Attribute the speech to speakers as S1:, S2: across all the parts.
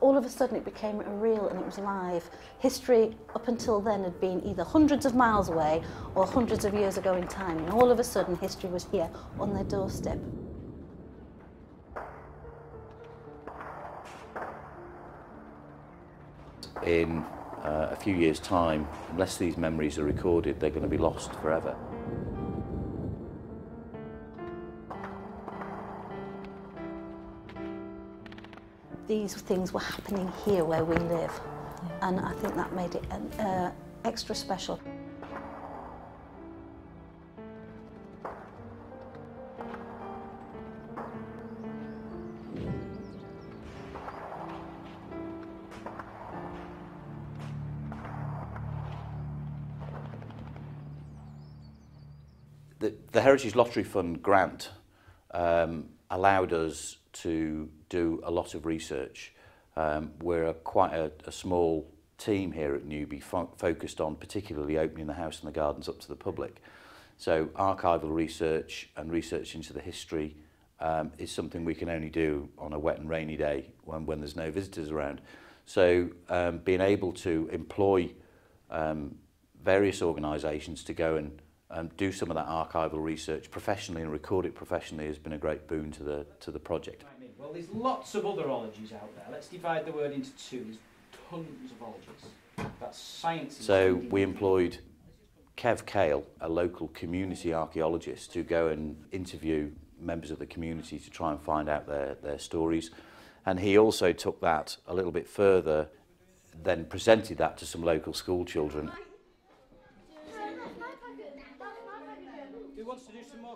S1: all of a sudden it became real and it was live. History up until then had been either hundreds of miles away or hundreds of years ago in time, and all of a sudden history was here on their doorstep.
S2: In a few years' time, unless these memories are recorded, they're going to be lost forever.
S1: These things were happening here where we live, and I think that made it extra special.
S2: The Heritage Lottery Fund grant allowed us to do a lot of research. We're quite a small team here at Newby focused on particularly opening the house and the gardens up to the public. So archival research and research into the history is something we can only do on a wet and rainy day when there's no visitors around. So being able to employ various organisations to go and do some of that archival research professionally and record it professionally has been a great boon to the project.
S3: Well, there's lots of other ologies out there. Let's divide the word into two. There's tons of ologies. That's science.
S2: So we employed Kev Kale, a local community archaeologist, to go and interview members of the community to try and find out their stories. And he also took that a little bit further, then presented that to some local school children.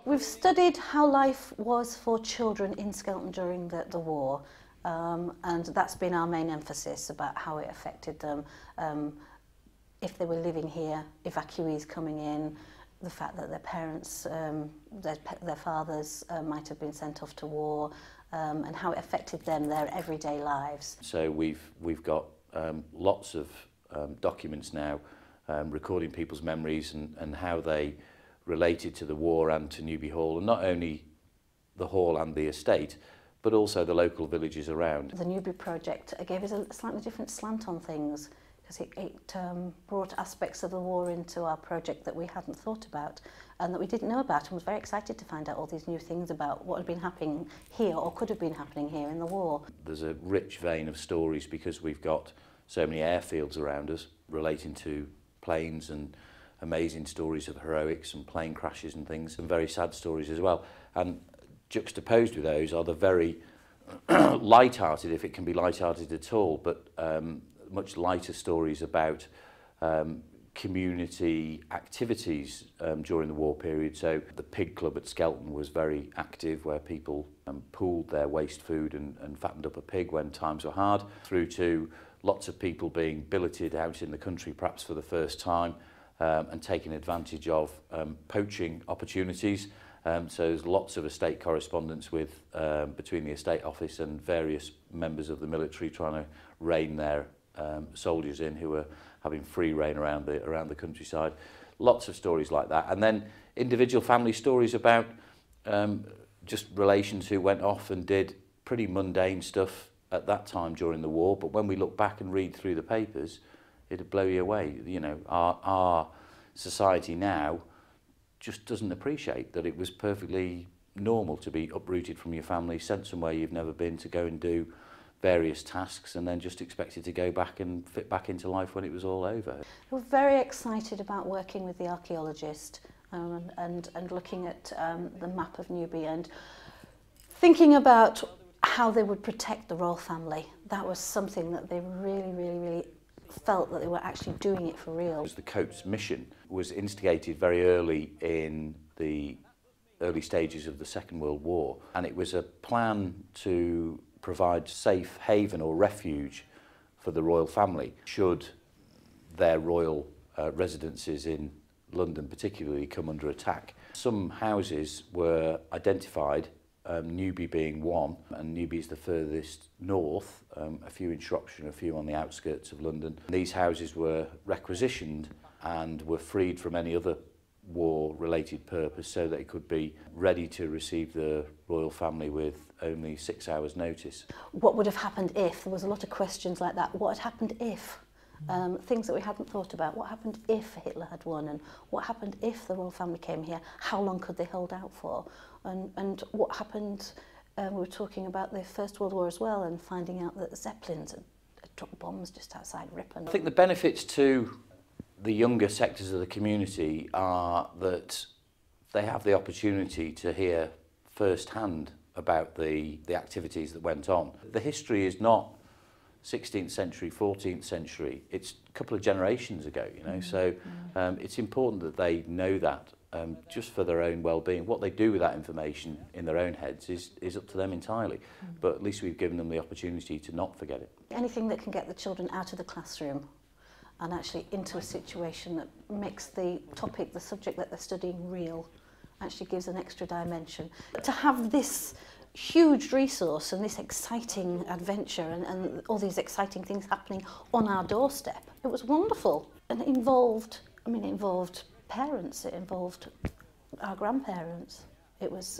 S1: We've studied how life was for children in Skelton during the war, and that's been our main emphasis about how it affected them, if they were living here, evacuees coming in, the fact that their parents, their fathers might have been sent off to war, and how it affected them, their everyday lives.
S2: So we've got lots of documents now recording people's memories and how they related to the war and to Newby Hall, and not only the hall and the estate, but also the local villages around.
S1: The Newby project gave us a slightly different slant on things, because it brought aspects of the war into our project that we hadn't thought about and that we didn't know about, and was very excited to find out all these new things about what had been happening here or could have been happening here in the war.
S2: There's a rich vein of stories because we've got so many airfields around us relating to planes, and amazing stories of heroics and plane crashes and things, and very sad stories as well. And juxtaposed with those are the very light-hearted, if it can be light-hearted at all, but much lighter stories about community activities during the war period. So the pig club at Skelton was very active, where people pooled their waste food and fattened up a pig when times were hard, through to lots of people being billeted out in the country perhaps for the first time, and taking advantage of poaching opportunities. So there's lots of estate correspondence with between the estate office and various members of the military trying to rein their soldiers in who were having free rein around the countryside. Lots of stories like that. And then individual family stories about just relations who went off and did pretty mundane stuff at that time during the war. But when we look back and read through the papers, it'd blow you away. You know, our society now just doesn't appreciate that it was perfectly normal to be uprooted from your family, sent somewhere you've never been to go and do various tasks, and then just expected to go back and fit back into life when it was all over.
S1: We're very excited about working with the archaeologist and looking at the map of Newby and thinking about how they would protect the royal family. That was something that they really felt that they were actually doing it for real.
S2: The Coates mission was instigated very early in the early stages of the Second World War, and it was a plan to provide safe haven or refuge for the royal family should their royal residences in London particularly come under attack. Some houses were identified, Newby being one, and Newby is the furthest north, a few in Shropshire and a few on the outskirts of London. These houses were requisitioned and were freed from any other war-related purpose so that it could be ready to receive the royal family with only 6 hours notice.
S1: What would have happened if? There was a lot of questions like that. What had happened if? Things that we hadn't thought about. What happened if Hitler had won? And what happened if the royal family came here? How long could they hold out for? And what happened, we were talking about the First World War as well, and finding out that the Zeppelins had dropped bombs just outside Ripon.
S2: I think the benefits to the younger sectors of the community are that they have the opportunity to hear firsthand about the activities that went on. The history is not 16th century, 14th century, it's a couple of generations ago, you know, so it's important that they know that just for their own well-being. What they do with that information in their own heads is up to them entirely, but at least we've given them the opportunity to not forget it.
S1: Anything that can get the children out of the classroom and actually into a situation that makes the topic, the subject that they're studying real, actually gives an extra dimension. To have this huge resource and this exciting adventure and all these exciting things happening on our doorstep, it was wonderful. And it involved parents, it involved our grandparents. It was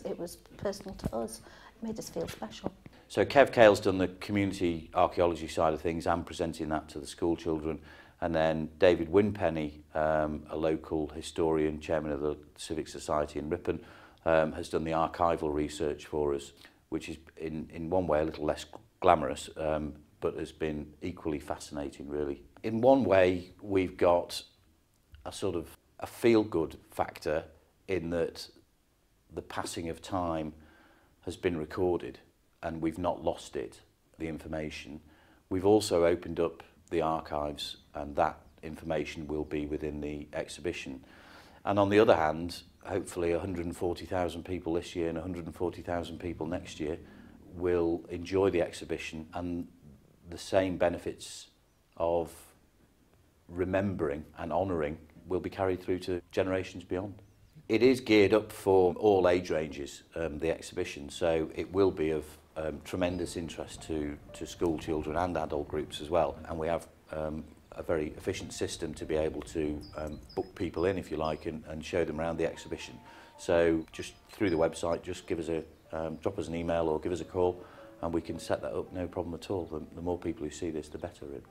S1: personal to us. It made us feel special.
S2: So Kev Cale's done the community archaeology side of things and presenting that to the school children. And then David Winpenny, a local historian, chairman of the Civic Society in Ripon, has done the archival research for us, which is in one way a little less glamorous, but has been equally fascinating, really. In one way, we've got a sort of a feel-good factor in that the passing of time has been recorded and we've not lost it, the information. We've also opened up the archives, and that information will be within the exhibition. And on the other hand, hopefully 140,000 people this year and 140,000 people next year will enjoy the exhibition, and the same benefits of remembering and honouring will be carried through to generations beyond. It is geared up for all age ranges, the exhibition, so it will be of tremendous interest to school children and adult groups as well. And we have a very efficient system to be able to book people in, if you like, and show them around the exhibition. So just through the website, just give us drop us an email or give us a call, and we can set that up, no problem at all. The more people who see this, the better, really.